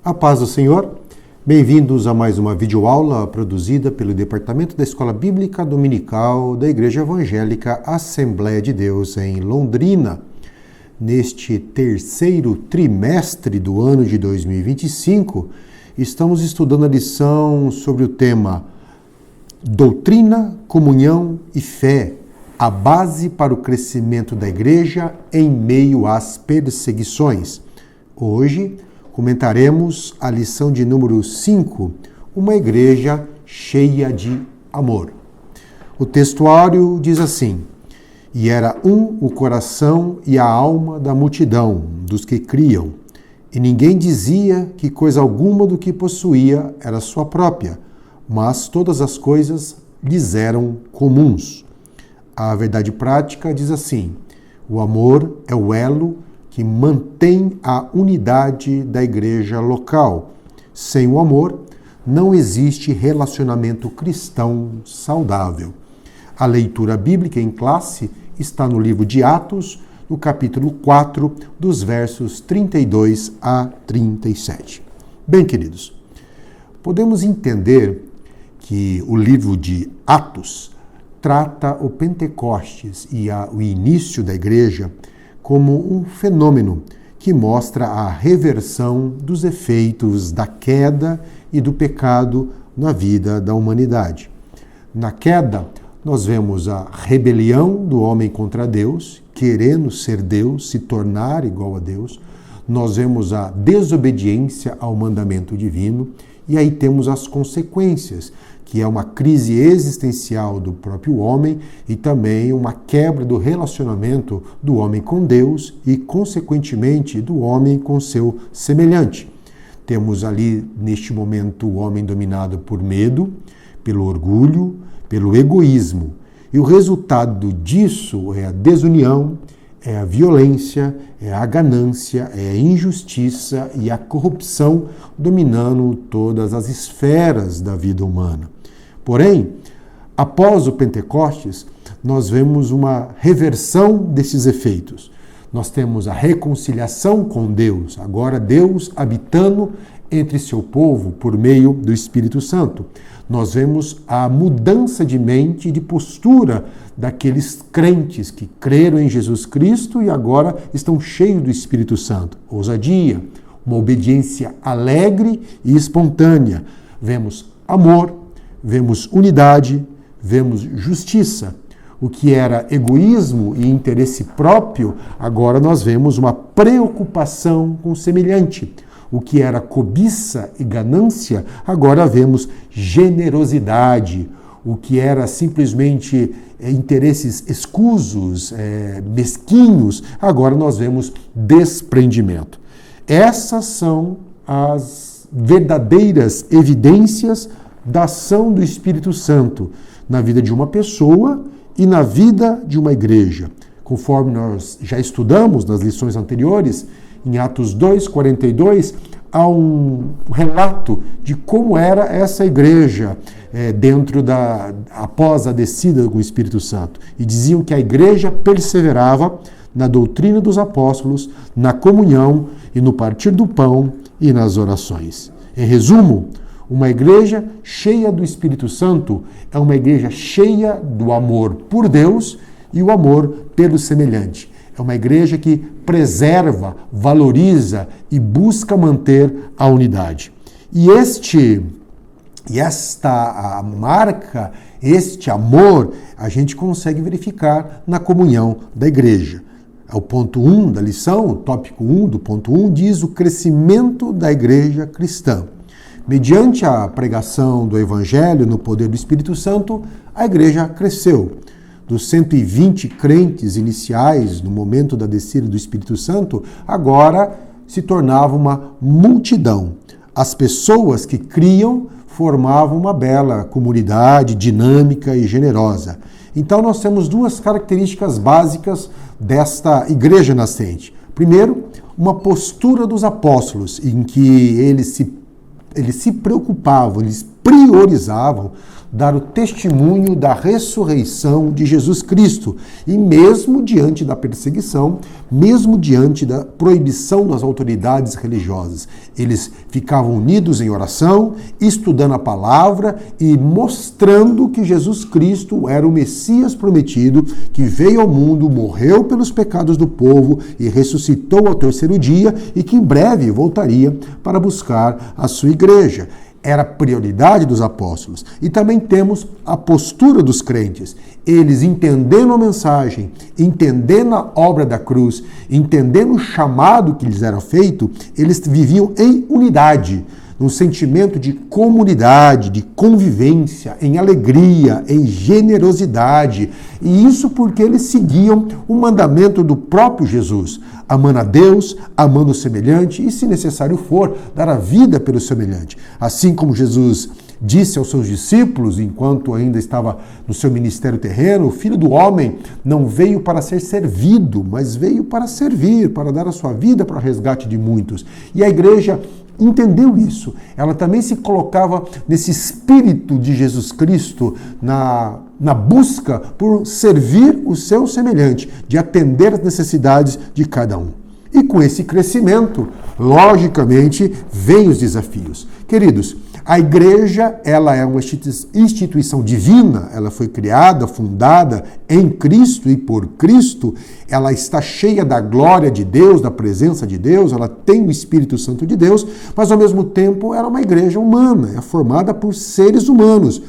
A paz do Senhor, bem-vindos a mais uma videoaula produzida pelo Departamento da Escola Bíblica Dominical da Igreja Evangélica Assembleia de Deus em Londrina. Neste terceiro trimestre do ano de 2025, estamos estudando a lição sobre o tema Doutrina, Comunhão e Fé, a base para o crescimento da Igreja em meio às perseguições. Hoje, comentaremos a lição de número 5, uma igreja cheia de amor. O textuário diz assim: E era o coração e a alma da multidão, dos que criam, e ninguém dizia que coisa alguma do que possuía era sua própria, mas todas as coisas lhes eram comuns. A verdade prática diz assim: o amor é o elo que mantém a unidade da igreja local. Sem o amor, não existe relacionamento cristão saudável. A leitura bíblica em classe está no livro de Atos, no capítulo 4, dos versos 32 a 37. Bem, queridos, podemos entender que o livro de Atos trata o Pentecostes e o início da igreja como um fenômeno que mostra a reversão dos efeitos da queda e do pecado na vida da humanidade. Na queda, nós vemos a rebelião do homem contra Deus, querendo ser Deus, se tornar igual a Deus. Nós vemos a desobediência ao mandamento divino e aí temos as consequências, que é uma crise existencial do próprio homem e também uma quebra do relacionamento do homem com Deus e, consequentemente, do homem com seu semelhante. Temos ali, neste momento, o homem dominado por medo, pelo orgulho, pelo egoísmo. E o resultado disso é a desunião, é a violência, é a ganância, é a injustiça e a corrupção dominando todas as esferas da vida humana. Porém, após o Pentecostes, nós vemos uma reversão desses efeitos. Nós temos a reconciliação com Deus, agora Deus habitando entre seu povo por meio do Espírito Santo. Nós vemos a mudança de mente e de postura daqueles crentes que creram em Jesus Cristo e agora estão cheios do Espírito Santo. Ousadia, uma obediência alegre e espontânea. Vemos amor, vemos unidade, vemos justiça. O que era egoísmo e interesse próprio, agora nós vemos uma preocupação com o semelhante. O que era cobiça e ganância, agora vemos generosidade. O que era simplesmente interesses escusos, mesquinhos, agora nós vemos desprendimento. Essas são as verdadeiras evidências da ação do Espírito Santo na vida de uma pessoa e na vida de uma igreja. Conforme nós já estudamos nas lições anteriores, em Atos 2:42, há um relato de como era essa igreja após a descida do Espírito Santo. E diziam que a igreja perseverava na doutrina dos apóstolos, na comunhão e no partir do pão e nas orações. Em resumo, uma igreja cheia do Espírito Santo é uma igreja cheia do amor por Deus e o amor pelo semelhante. É uma igreja que preserva, valoriza e busca manter a unidade. E esta marca, este amor, a gente consegue verificar na comunhão da igreja. O ponto 1 da lição, o tópico 1 do ponto 1, diz o crescimento da igreja cristã. Mediante a pregação do Evangelho no poder do Espírito Santo, a igreja cresceu. Dos 120 crentes iniciais no momento da descida do Espírito Santo, agora se tornava uma multidão. As pessoas que criam formavam uma bela comunidade dinâmica e generosa. Então nós temos duas características básicas desta igreja nascente. Primeiro, uma postura dos apóstolos, em que eles se preocupavam, eles priorizavam dar o testemunho da ressurreição de Jesus Cristo. E mesmo diante da perseguição, mesmo diante da proibição das autoridades religiosas, eles ficavam unidos em oração, estudando a palavra e mostrando que Jesus Cristo era o Messias prometido, que veio ao mundo, morreu pelos pecados do povo e ressuscitou ao terceiro dia e que em breve voltaria para buscar a sua igreja. Era a prioridade dos apóstolos. E também temos a postura dos crentes. Eles, entendendo a mensagem, entendendo a obra da cruz, entendendo o chamado que lhes era feito, eles viviam em unidade, num sentimento de comunidade, de convivência, em alegria, em generosidade. E isso porque eles seguiam o mandamento do próprio Jesus, amando a Deus, amando o semelhante e, se necessário for, dar a vida pelo semelhante. Assim como Jesus disse aos seus discípulos, enquanto ainda estava no seu ministério terreno, o Filho do Homem não veio para ser servido, mas veio para servir, para dar a sua vida para o resgate de muitos. E a igreja entendeu isso. Ela também se colocava nesse espírito de Jesus Cristo, na busca por servir o seu semelhante, de atender as necessidades de cada um. E com esse crescimento, logicamente, vem os desafios. Queridos, a igreja, ela é uma instituição divina, ela foi criada, fundada em Cristo e por Cristo, ela está cheia da glória de Deus, da presença de Deus, ela tem o Espírito Santo de Deus, mas ao mesmo tempo ela é uma igreja humana, é formada por seres humanos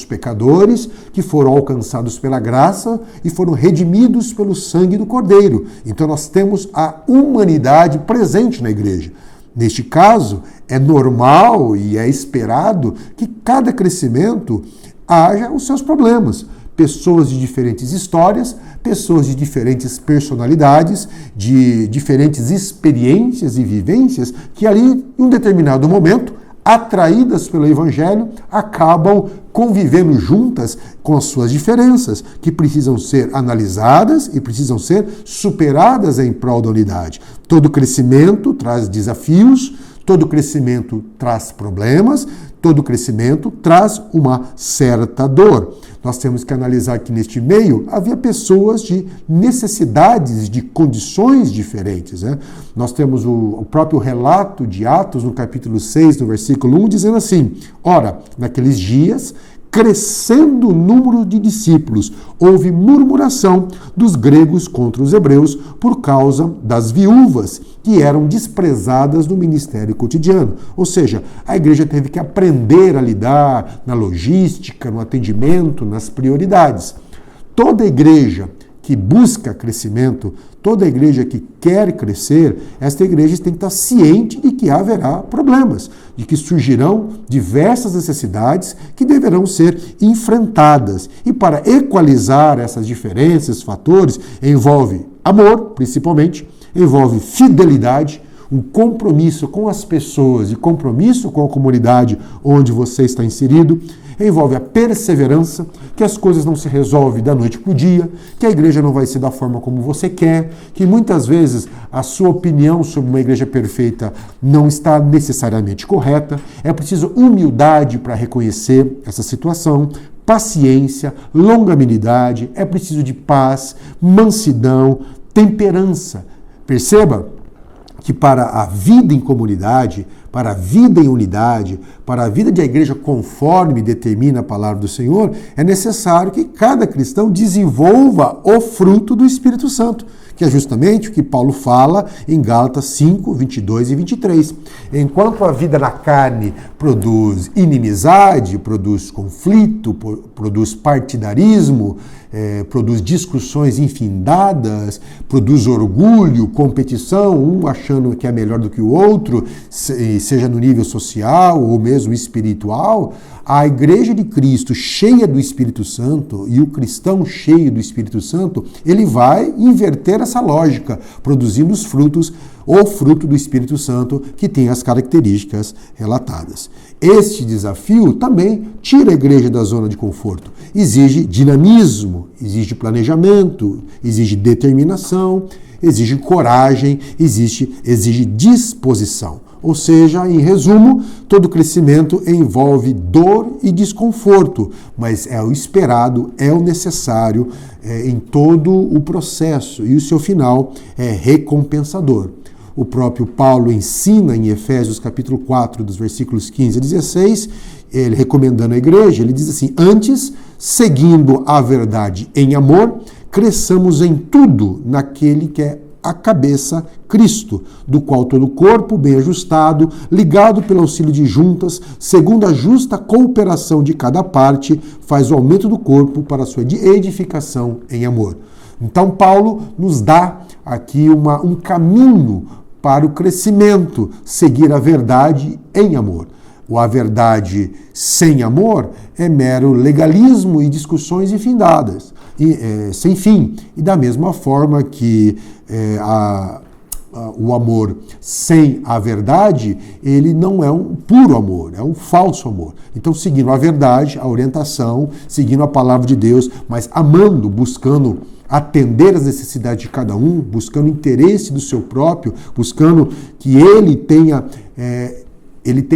pecadores que foram alcançados pela graça e foram redimidos pelo sangue do Cordeiro. Então nós temos a humanidade presente na igreja. Neste caso, é normal e é esperado que cada crescimento haja os seus problemas. Pessoas de diferentes histórias, pessoas de diferentes personalidades, de diferentes experiências e vivências, que ali, em um determinado momento, atraídas pelo Evangelho, acabam convivendo juntas com as suas diferenças, que precisam ser analisadas e precisam ser superadas em prol da unidade. Todo crescimento traz desafios, todo crescimento traz problemas, todo crescimento traz uma certa dor. Nós temos que analisar que neste meio havia pessoas de necessidades, de condições diferentes. Nós temos o próprio relato de Atos, no capítulo 6, no versículo 1, dizendo assim: ora, naqueles dias, crescendo o número de discípulos, houve murmuração dos gregos contra os hebreus por causa das viúvas, que eram desprezadas no ministério cotidiano. Ou seja, a igreja teve que aprender a lidar na logística, no atendimento, nas prioridades. Toda igreja que busca crescimento, toda igreja que quer crescer, esta igreja tem que estar ciente de que haverá problemas, de que surgirão diversas necessidades que deverão ser enfrentadas. E para equalizar essas diferenças, fatores, envolve amor, principalmente, envolve fidelidade, um compromisso com as pessoas e compromisso com a comunidade onde você está inserido, envolve a perseverança, que as coisas não se resolvem da noite para o dia, que a igreja não vai ser da forma como você quer, que muitas vezes a sua opinião sobre uma igreja perfeita não está necessariamente correta. É preciso humildade para reconhecer essa situação, paciência, longanimidade, é preciso de paz, mansidão, temperança. Perceba que para a vida em comunidade, para a vida em unidade, para a vida de a igreja conforme determina a palavra do Senhor, é necessário que cada cristão desenvolva o fruto do Espírito Santo, que é justamente o que Paulo fala em Gálatas 5, 22 e 23. Enquanto a vida na carne produz inimizade, produz conflito, produz partidarismo, produz discussões infindadas, produz orgulho, competição, um achando que é melhor do que o outro, seja no nível social ou mesmo espiritual, a igreja de Cristo cheia do Espírito Santo e o cristão cheio do Espírito Santo, ele vai inverter essa lógica, produzindo os frutos, o fruto do Espírito Santo, que tem as características relatadas. Este desafio também tira a igreja da zona de conforto. Exige dinamismo, exige planejamento, exige determinação, exige coragem, exige disposição. Ou seja, em resumo, todo crescimento envolve dor e desconforto, mas é o esperado, é o necessário em todo o processo, e o seu final é recompensador. O próprio Paulo ensina em Efésios capítulo 4, dos versículos 15 a 16, ele recomendando a igreja, ele diz assim: antes, seguindo a verdade em amor, cresçamos em tudo naquele que é a cabeça, Cristo, do qual todo o corpo, bem ajustado, ligado pelo auxílio de juntas, segundo a justa cooperação de cada parte, faz o aumento do corpo para a sua edificação em amor. Então Paulo nos dá aqui um caminho para o crescimento, seguir a verdade em amor. A verdade sem amor é mero legalismo e discussões infindadas, sem fim. E da mesma forma que o amor sem a verdade, ele não é um puro amor, é um falso amor. Então, seguindo a verdade, a orientação, seguindo a palavra de Deus, mas amando, buscando atender às necessidades de cada um, buscando o interesse do seu próprio, buscando que ele tenha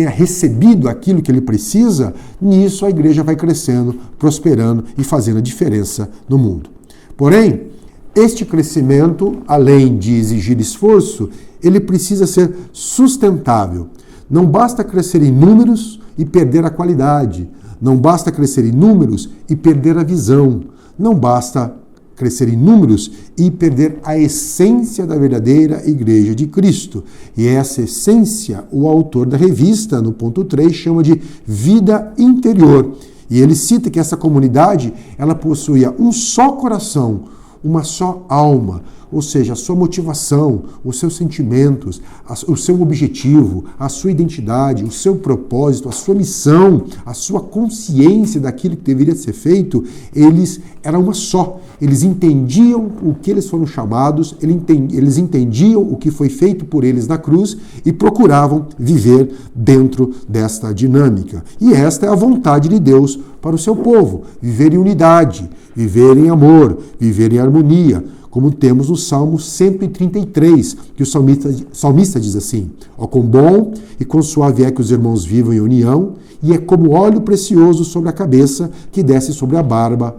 recebido aquilo que ele precisa, nisso a igreja vai crescendo, prosperando e fazendo a diferença no mundo. Porém, este crescimento, além de exigir esforço, ele precisa ser sustentável. Não basta crescer em números e perder a qualidade. Não basta crescer em números e perder a visão. Não basta crescer em números e perder a essência da verdadeira igreja de Cristo. E essa essência, o autor da revista, no ponto 3, chama de vida interior. E ele cita que essa comunidade, ela possuía um só coração, uma só alma, ou seja, a sua motivação, os seus sentimentos, o seu objetivo, a sua identidade, o seu propósito, a sua missão, a sua consciência daquilo que deveria ser feito, eles eram uma só. Eles entendiam o que eles foram chamados, eles entendiam o que foi feito por eles na cruz e procuravam viver dentro desta dinâmica. E esta é a vontade de Deus para o seu povo, viver em unidade, viver em amor, viver em harmonia, como temos no Salmo 133, que o salmista diz assim: ó, quão bom e quão suave é que os irmãos vivam em união, e é como óleo precioso sobre a cabeça, que desce sobre a barba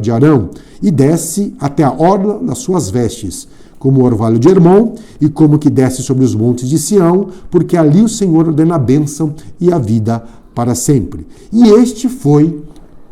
de Arão, e desce até a orla das suas vestes, como o orvalho de Hermon, e como que desce sobre os montes de Sião, porque ali o Senhor ordena a bênção e a vida para sempre. E este foi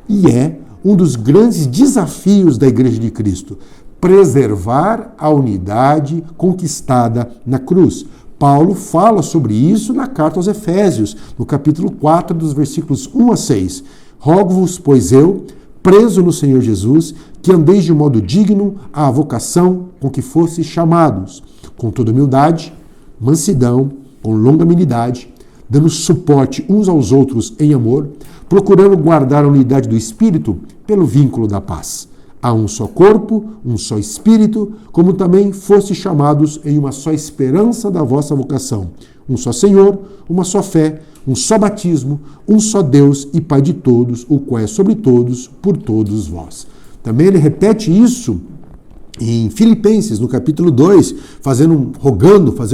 e é um dos grandes desafios da Igreja de Cristo: preservar a unidade conquistada na cruz. Paulo fala sobre isso na carta aos Efésios, no capítulo 4, dos versículos 1 a 6. Rogo-vos, pois eu, preso no Senhor Jesus, que andeis de modo digno à vocação com que fostes chamados, com toda humildade, mansidão, com longanimidade, dando suporte uns aos outros em amor, procurando guardar a unidade do Espírito pelo vínculo da paz. Há um só corpo, um só Espírito, como também fostes chamados em uma só esperança da vossa vocação. Um só Senhor, uma só fé, um só batismo, um só Deus e Pai de todos, o qual é sobre todos, por todos vós. Também ele repete isso em Filipenses, no capítulo 2, fazendo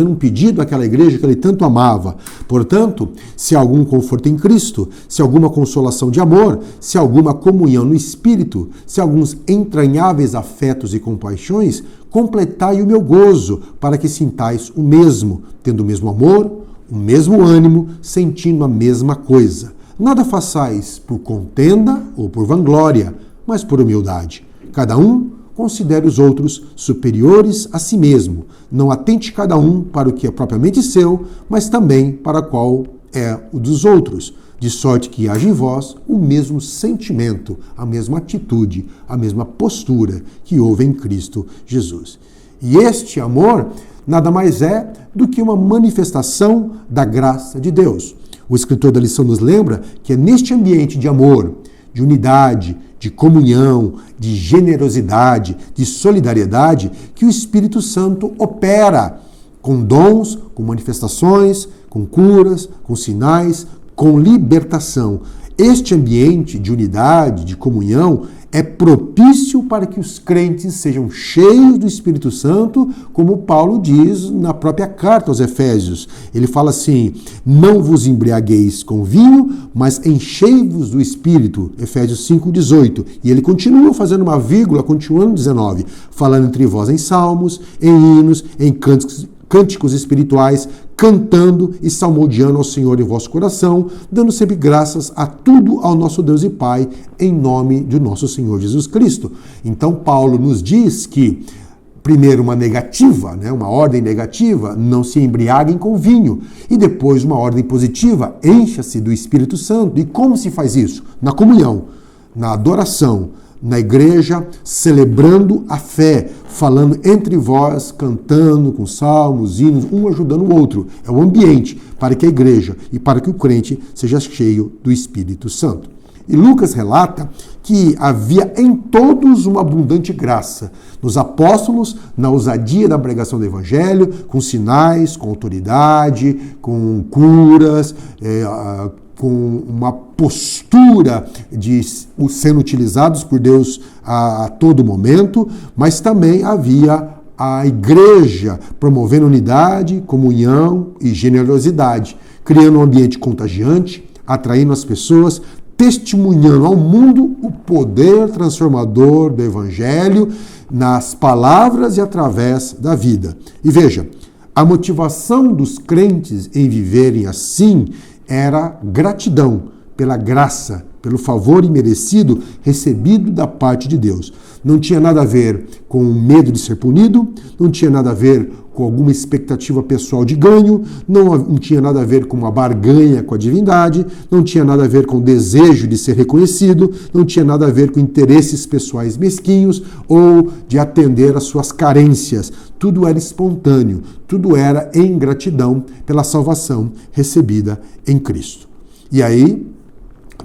um pedido àquela igreja que ele tanto amava. Portanto, se há algum conforto em Cristo, se há alguma consolação de amor, se há alguma comunhão no Espírito, se há alguns entranháveis afetos e compaixões, completai o meu gozo, para que sintais o mesmo, tendo o mesmo amor, o mesmo ânimo, sentindo a mesma coisa. Nada façais por contenda ou por vanglória, mas por humildade. Cada um considere os outros superiores a si mesmo. Não atente cada um para o que é propriamente seu, mas também para qual é o dos outros, de sorte que haja em vós o mesmo sentimento, a mesma atitude, a mesma postura que houve em Cristo Jesus. E este amor nada mais é do que uma manifestação da graça de Deus. O escritor da lição nos lembra que é neste ambiente de amor, de unidade, de comunhão, de generosidade, de solidariedade, que o Espírito Santo opera com dons, com manifestações, com curas, com sinais, com libertação. Este ambiente de unidade, de comunhão, é propício para que os crentes sejam cheios do Espírito Santo, como Paulo diz na própria carta aos Efésios. Ele fala assim: não vos embriagueis com vinho, mas enchei-vos do Espírito. Efésios 5,18. E ele continua fazendo uma vírgula, continuando 19, falando entre vós em salmos, em hinos, em cânticos espirituais, cantando e salmodiando ao Senhor em vosso coração, dando sempre graças a tudo ao nosso Deus e Pai, em nome de nosso Senhor Jesus Cristo. Então Paulo nos diz que, primeiro uma negativa, uma ordem negativa, não se embriaguem com vinho, e depois uma ordem positiva, encha-se do Espírito Santo. E como se faz isso? Na comunhão, na adoração, na igreja, celebrando a fé, falando entre vós, cantando com salmos, hinos, um ajudando o outro. É o ambiente para que a igreja e para que o crente seja cheio do Espírito Santo. E Lucas relata que havia em todos uma abundante graça, nos apóstolos, na ousadia da pregação do Evangelho, com sinais, com autoridade, com curas, com uma postura de sendo utilizados por Deus a todo momento, mas também havia a igreja promovendo unidade, comunhão e generosidade, criando um ambiente contagiante, atraindo as pessoas, testemunhando ao mundo o poder transformador do Evangelho nas palavras e através da vida. E veja, a motivação dos crentes em viverem assim era gratidão pela graça, pelo favor imerecido recebido da parte de Deus. Não tinha nada a ver com o medo de ser punido, não tinha nada a ver com alguma expectativa pessoal de ganho, não tinha nada a ver com uma barganha com a divindade, não tinha nada a ver com o desejo de ser reconhecido, não tinha nada a ver com interesses pessoais mesquinhos ou de atender às suas carências. Tudo era espontâneo, tudo era em gratidão pela salvação recebida em Cristo. E aí,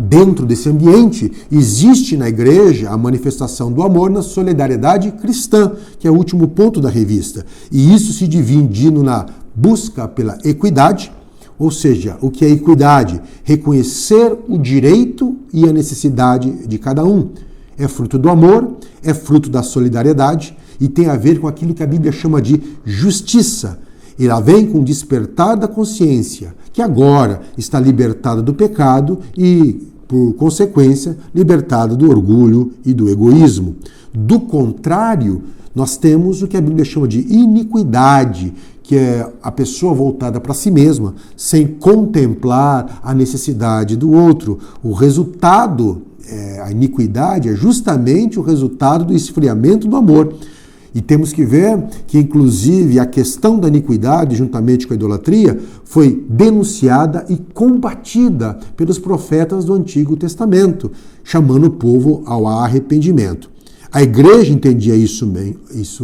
dentro desse ambiente, existe na igreja a manifestação do amor na solidariedade cristã, que é o último ponto da revista. E isso se dividindo na busca pela equidade, ou seja, o que é equidade? Reconhecer o direito e a necessidade de cada um. É fruto do amor, é fruto da solidariedade e tem a ver com aquilo que a Bíblia chama de justiça. Ela vem com o despertar da consciência, que agora está libertada do pecado e, por consequência, libertada do orgulho e do egoísmo. Do contrário, nós temos o que a Bíblia chama de iniquidade, que é a pessoa voltada para si mesma, sem contemplar a necessidade do outro. O resultado, a iniquidade, é justamente o resultado do esfriamento do amor. E temos que ver que, inclusive, a questão da iniquidade, juntamente com a idolatria, foi denunciada e combatida pelos profetas do Antigo Testamento, chamando o povo ao arrependimento. A igreja entendia isso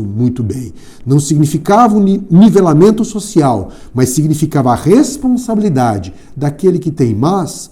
muito bem. Não significava um nivelamento social, mas significava a responsabilidade daquele que tem mais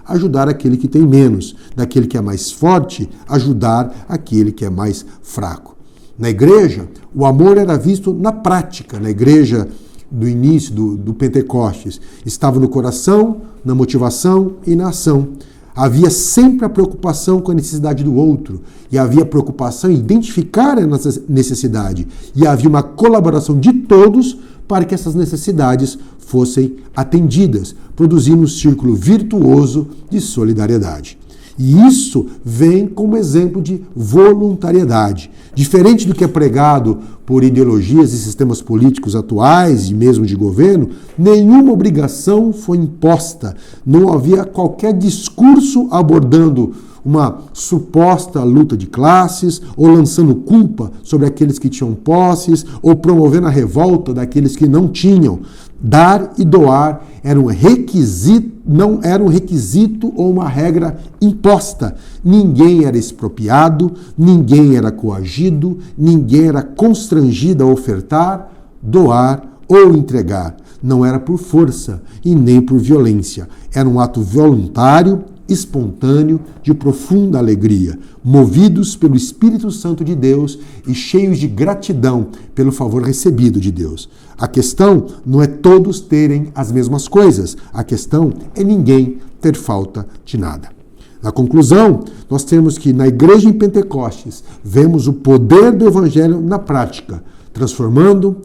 ajudar aquele que tem menos, daquele que é mais forte ajudar aquele que é mais fraco. Na igreja, o amor era visto na prática. Na igreja do início do Pentecostes, estava no coração, na motivação e na ação. Havia sempre a preocupação com a necessidade do outro, e havia preocupação em identificar a necessidade, e havia uma colaboração de todos para que essas necessidades fossem atendidas, produzindo um círculo virtuoso de solidariedade. E isso vem como exemplo de voluntariedade. Diferente do que é pregado por ideologias e sistemas políticos atuais e mesmo de governo, nenhuma obrigação foi imposta. Não havia qualquer discurso abordando uma suposta luta de classes, ou lançando culpa sobre aqueles que tinham posses, ou promovendo a revolta daqueles que não tinham. Dar e doar era um requisito, não era um requisito ou uma regra imposta. Ninguém era expropriado, ninguém era coagido, ninguém era constrangido a ofertar, doar ou entregar. Não era por força e nem por violência. Era um ato voluntário, espontâneo, de profunda alegria, movidos pelo Espírito Santo de Deus e cheios de gratidão pelo favor recebido de Deus. A questão não é todos terem as mesmas coisas, a questão é ninguém ter falta de nada. Na conclusão, nós temos que na igreja em Pentecostes, vemos o poder do Evangelho na prática, transformando,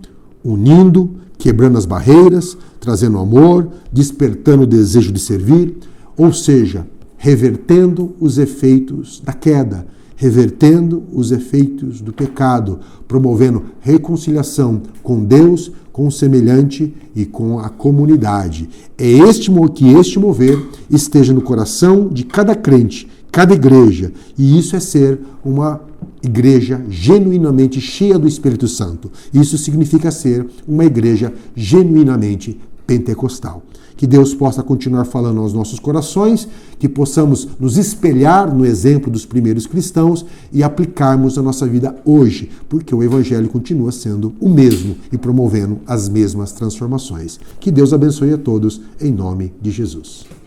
unindo, quebrando as barreiras, trazendo amor, despertando o desejo de servir, ou seja, revertendo os efeitos da queda, revertendo os efeitos do pecado, promovendo reconciliação com Deus, com o semelhante e com a comunidade. É que este mover esteja no coração de cada crente, cada igreja, e isso é ser uma igreja genuinamente cheia do Espírito Santo. Isso significa ser uma igreja genuinamente pentecostal. Que Deus possa continuar falando aos nossos corações, que possamos nos espelhar no exemplo dos primeiros cristãos e aplicarmos a nossa vida hoje, porque o Evangelho continua sendo o mesmo e promovendo as mesmas transformações. Que Deus abençoe a todos, em nome de Jesus.